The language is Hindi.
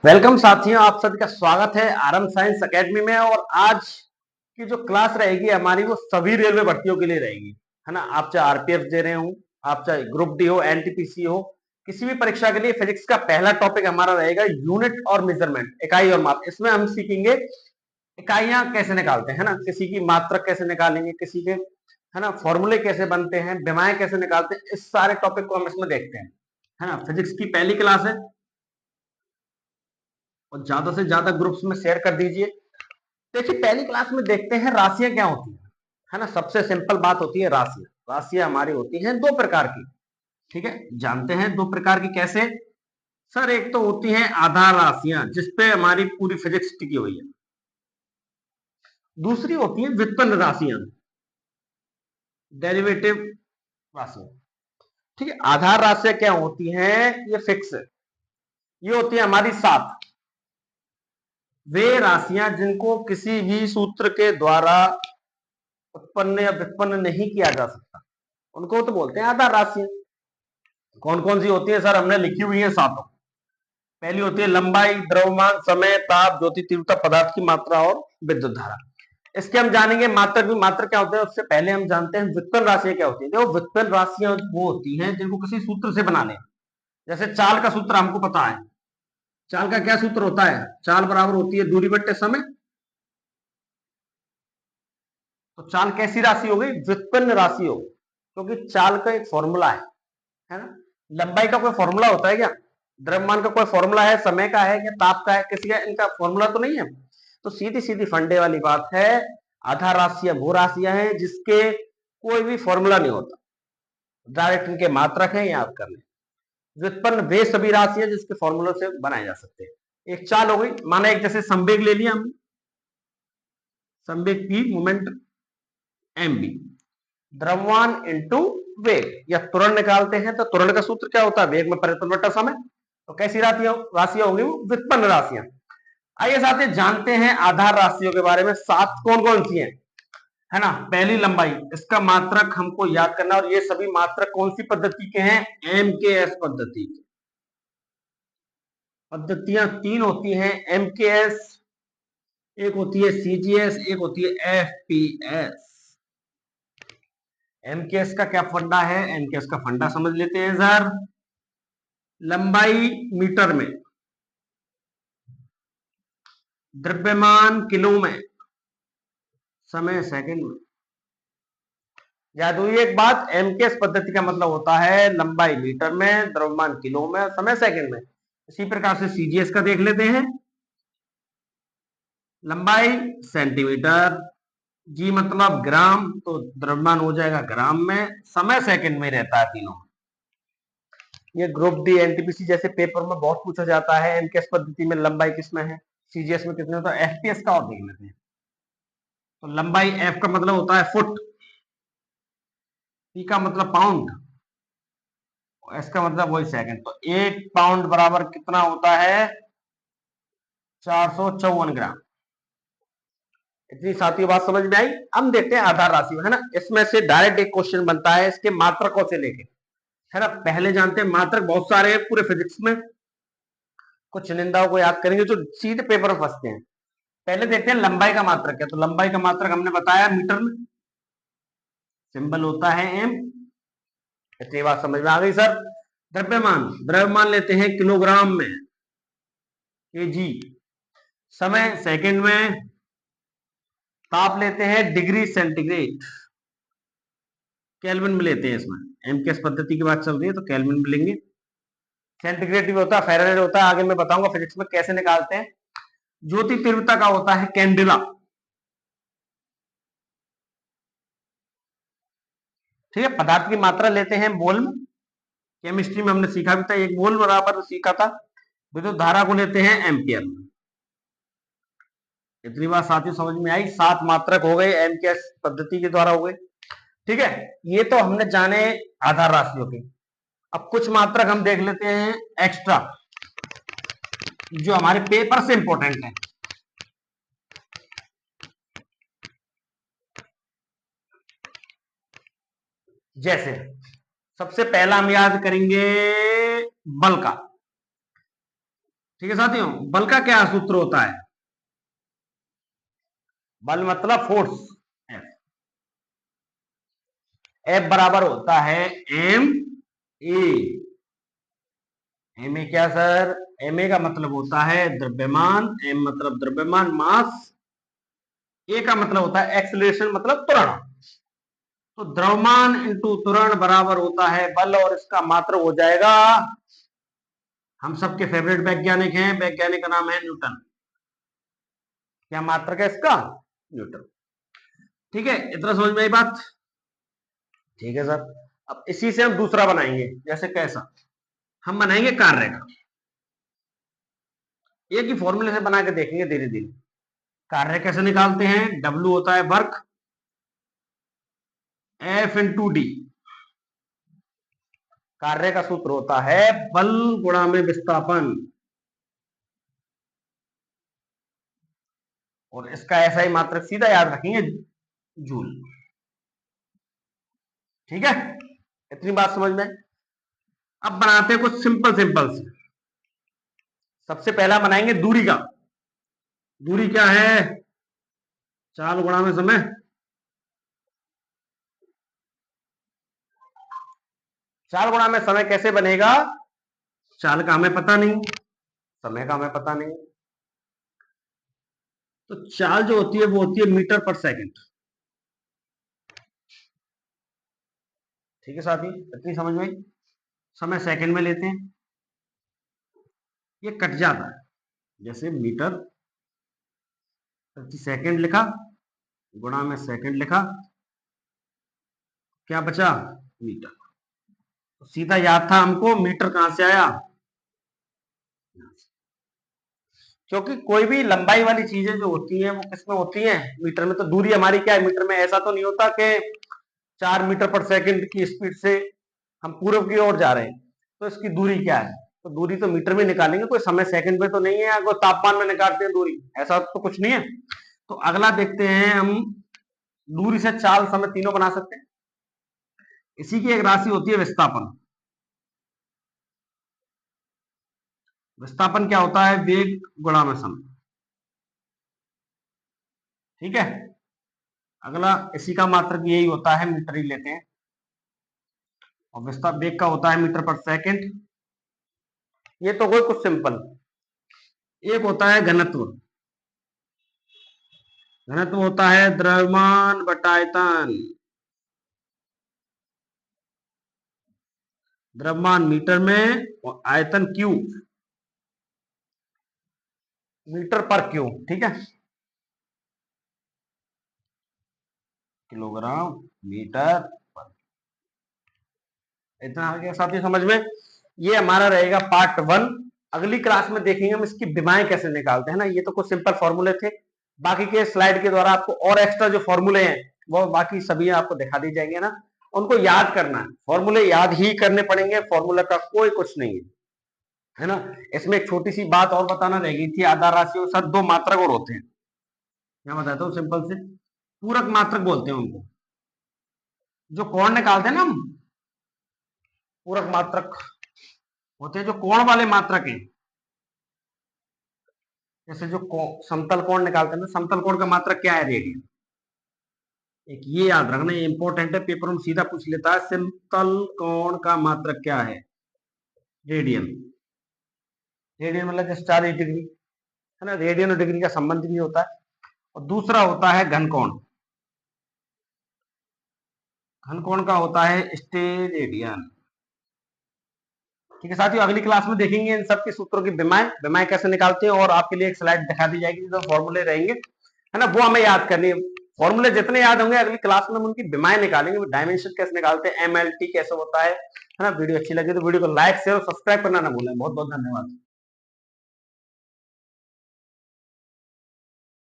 वेलकम साथियों, आप सभी का स्वागत है आरएम साइंस एकेडमी में। और आज की जो क्लास रहेगी हमारी वो सभी रेलवे भर्तियों के लिए रहेगी, है ना। आप चाहे आरपीएफ दे रहे हो, आप चाहे ग्रुप डी हो, एनटीपीसी हो, किसी भी परीक्षा के लिए फिजिक्स का पहला टॉपिक हमारा रहेगा यूनिट और मेजरमेंट, इकाई और माप। इसमें हम सीखेंगे इकाइयां कैसे निकालते हैं ना, किसी की मात्रक कैसे निकालेंगे, किसी के है ना फॉर्मूले कैसे बनते हैं, विमाएं कैसे निकालते हैं। इस सारे टॉपिक को हम इसमें देखते हैं, है ना। फिजिक्स की पहली क्लास है और ज्यादा से ज्यादा ग्रुप्स में शेयर कर दीजिए। देखिए, पहली क्लास में देखते हैं राशियां क्या होती है ना। सबसे सिंपल बात होती है राशियां। राशियां हमारी होती हैं दो प्रकार की, ठीक है। जानते हैं दो प्रकार की कैसे। सर, एक तो होती हैं आधार राशियां जिसपे हमारी पूरी फिजिक्स टिकी हुई है। दूसरी होती है व्युत्पन्न राशियां, डेरिवेटिव राशियां, ठीक है। आधार राशियां क्या होती हैं, ये फिक्स है। ये होती है हमारी सात वे राशियां जिनको किसी भी सूत्र के द्वारा उत्पन्न या व्युत्पन्न नहीं किया जा सकता, उनको तो बोलते हैं आधार राशियां। कौन कौन सी होती है सर, हमने लिखी हुई है सातों। पहली होती है लंबाई, द्रव्यमान, समय, ताप, ज्योति तीव्रता, पदार्थ की मात्रा और विद्युत धारा। इसके हम जानेंगे मात्रक भी। मात्रक क्या होते हैं उससे पहले हम जानते हैं व्युत्पन्न राशियां क्या होती है। देखो, व्युत्पन्न राशियां वो होती हैं जिनको किसी सूत्र से बना लें। जैसे चाल का सूत्र हमको पता है। चाल का क्या सूत्र होता है, चाल बराबर होती है दूरी बट्टे समय। तो चाल कैसी राशि हो गई, व्युत्पन्न राशि हो गई, क्योंकि चाल का एक फॉर्मूला है ना। लंबाई का कोई फॉर्मूला होता है क्या, द्रव्यमान का कोई फॉर्मूला है, समय का है या ताप का है, किसी का इनका फॉर्मूला तो नहीं है। तो सीधी सीधी फंडे वाली बात है, आधार राशियां वो राशियां हैं जिसके कोई भी फॉर्मूला नहीं होता, डायरेक्ट इनके मात्रक है, याद कर लें। व्युत्पन्न वे सभी राशियां जिसके फॉर्मूले से बनाए जा सकते हैं। एक चाल हो गई, माना एक जैसे संवेग ले लिया हमने, संवेग की मोमेंट एम बी, द्रव्यमान इंटू वेग, या त्वरण निकालते हैं तो त्वरण का सूत्र क्या होता है, वेग में परिवर्तन बटा समय। तो कैसी राशियां होंगी वो, व्युत्पन्न राशियां। आइए साथ ही जानते हैं आधार राशियों के बारे में। सात कौन कौन सी हैं, है ना। पहली लंबाई, इसका मात्रक हमको याद करना, और ये सभी मात्रक कौन सी पद्धति के हैं, एम के एस पद्धति के। पद्धतियां तीन होती हैं एम के एस, एक होती है सीजीएस, एक होती है एफ पी एस। एमकेएस का क्या फंडा है, एमकेएस का फंडा समझ लेते हैं सर। लंबाई मीटर में, द्रव्यमान किलो में, समय सेकंड में। याद हुई एक बात, एमकेएस पद्धति का मतलब होता है लंबाई मीटर में, द्रव्यमान किलो में, समय सेकंड में। इसी प्रकार से सीजीएस का देख लेते हैं। लंबाई सेंटीमीटर, जी मतलब ग्राम, तो द्रव्यमान हो जाएगा ग्राम में, समय सेकंड में रहता है तीनों। ये ग्रुप डी एनटीपीसी जैसे पेपर में बहुत पूछा जाता है, एमकेएस पद्धति में लंबाई किसमें है, सीजीएस में कितने होता है, एफपीएस का और देख लेते हैं। तो लंबाई एफ का मतलब होता है फुट, पी का मतलब पाउंड, एस का मतलब वही सेकंड। तो एक पाउंड बराबर कितना होता है, 454 ग्राम। इतनी साथियों बात समझ में आई। हम देखते हैं आधार राशि, है ना। इसमें से डायरेक्ट एक क्वेश्चन बनता है इसके मात्रकों से लेके, है ना। पहले जानते हैं मात्रक बहुत सारे हैं पूरे फिजिक्स में, कुछ निंदाओं को याद करेंगे जो सीधे पेपर में फंसते हैं। पहले देखते हैं लंबाई का मात्रक क्या। तो लंबाई का मात्रक हमने बताया मीटर में, सिंबल होता है एम। इतनी बात समझ में आ गई सर। द्रव्यमान, द्रव्यमान लेते हैं किलोग्राम में, केजी। समय सेकंड में, ताप लेते हैं डिग्री सेंटीग्रेड, केल्विन में लेते हैं। इसमें एमकेएस पद्धति की बात चल रही है तो केल्विन में लेंगे। सेंटीग्रेड भी होता है, फ़ारेनहाइट होता है, आगे मैं बताऊंगा फिजिक्स में कैसे निकालते हैं। ज्योति तीव्रता का होता है कैंडिला, ठीक है। पदार्थ की मात्रा लेते हैं मोल में, केमिस्ट्री में हमने सीखा भी था, एक मोल बराबर सीखा था। विद्युत धारा को लेते हैं एम्पियर में। इतनी बात साथियों समझ में आई। सात मात्रक हो गए, एमकेएस पद्धति के द्वारा हो गए, ठीक है। ये तो हमने जाने आधार राशियों के। अब कुछ मात्रक हम देख लेते हैं एक्स्ट्रा, जो हमारे पेपर से इंपॉर्टेंट है। जैसे सबसे पहला हम याद करेंगे बल का। ठीक है साथियों, बल का क्या सूत्र होता है? बल मतलब फोर्स। एफ बराबर होता है एम ए। एम ए क्या सर? एम ए का मतलब होता है द्रव्यमान, एम मतलब द्रव्यमान मास, ए का मतलब होता है एक्सेलरेशन मतलब त्वरण। तो द्रव्यमान इंटू त्वरण बराबर होता है बल, और इसका मात्रक हो जाएगा, हम सबके फेवरेट वैज्ञानिक हैं, वैज्ञानिक का नाम है न्यूटन। क्या मात्रक है इसका? न्यूटन। ठीक है, इतना समझ में आई बात? ठीक है सर। अब इसी से हम दूसरा बनाएंगे, जैसे कैसा? हम बनाएंगे कार्य का। एक ही फॉर्मूले से बना के देखेंगे धीरे धीरे। कार्य कैसे निकालते हैं? W होता है वर्क, F इंटू डी। कार्य का सूत्र होता है बल गुणा में विस्थापन, और इसका ऐसा ही मात्रक सीधा याद रखेंगे, जूल। ठीक है, इतनी बात समझ में? अब बनाते हैं कुछ सिंपल सिंपल से। सबसे पहला बनाएंगे दूरी का। दूरी क्या है? चाल गुणा में समय। चाल गुणा में समय कैसे बनेगा? चाल का हमें पता नहीं, समय का हमें पता नहीं, तो चाल जो होती है वो होती है मीटर पर सेकंड। ठीक है साथी, इतनी समझ में? समय सेकंड में लेते हैं, ये कट जाता है, जैसे मीटर प्रति सेकंड लिखा, गुणा में सेकंड लिखा, क्या बचा? मीटर। तो सीधा याद था हमको, मीटर कहां से आया? क्योंकि कोई भी लंबाई वाली चीजें जो होती हैं वो किसमें होती हैं? मीटर में। तो दूरी हमारी क्या है मीटर में? ऐसा तो नहीं होता कि 4 मीटर पर सेकंड की स्पीड से हम पूरब की ओर जा रहे हैं, तो इसकी दूरी क्या है? तो दूरी तो मीटर में निकालेंगे, कोई समय सेकंड में तो नहीं है, कोई तापमान में निकालते हैं दूरी, ऐसा तो कुछ नहीं है। तो अगला देखते हैं हम, दूरी से चाल समय तीनों बना सकते हैं। इसी की एक राशि होती है विस्थापन। विस्थापन क्या होता है? वेग गुणा में समय। ठीक है, अगला इसी का मात्रक यही होता है, मीटर ही लेते हैं, और विस्थापन वेग का होता है मीटर पर सेकंड। ये तो कोई कुछ सिंपल। एक होता है घनत्व। घनत्व होता है द्रव्यमान बटा आयतन। द्रव्यमान मीटर में और आयतन क्यूब, मीटर पर क्यूब। ठीक है, किलोग्राम मीटर पर। इतना आ गया साथी समझ में? ये हमारा रहेगा पार्ट 1। अगली क्लास में देखेंगे हम इसकी विमाएं कैसे निकालते हैं ना। ये तो कुछ सिंपल फॉर्मूले थे, बाकी के स्लाइड के द्वारा आपको और एक्स्ट्रा जो फॉर्मूले हैं वो बाकी सभी आपको दिखा दी जाएंगे ना। उनको याद करना है, फॉर्मूले याद ही करने पड़ेंगे, फॉर्मूला का कोई कुछ नहीं है ना। इसमें एक छोटी सी बात और बताना रह गई थी, आधार राशियों के साथ दो मात्रक और होते हैं। मैं बताता हूँ सिंपल से, पूरक मात्रक बोलते हैं उनको। जो कोण निकालते हैं ना हम, पूरक मात्रक होते हैं, जो कोण वाले मात्रक हैं। जैसे जो समतल कोण निकालते हैं ना, समतल कोण का मात्रक क्या है? रेडियन। एक ये याद रखना, ये इंपॉर्टेंट है, पेपर में सीधा पूछ लेता है, समतल कोण का मात्रक क्या है? रेडियन। रेडियन मतलब जैसे 40 डिग्री है ना, रेडियन और डिग्री का संबंध भी होता है। और दूसरा होता है घन कोण। घन कोण का होता है स्टेरेडियन। ठीक है साथियों, अगली क्लास में देखेंगे इन सब के सूत्रों की विमाएं कैसे निकालते हैं, और आपके लिए एक स्लाइड दिखा दी जाएगी जिसमें फॉर्मूले रहेंगे, है ना, वो हमें याद करनी है। फॉर्मूले जितने याद होंगे अगली क्लास में हम उनकी विमाएं निकालेंगे, डायमेंशन कैसे निकालते हैं, MLT कैसे होता है ना। वीडियो अच्छी लगी तो वीडियो को लाइक शेयर और सब्सक्राइब करना ना भूलें। बहुत बहुत धन्यवाद।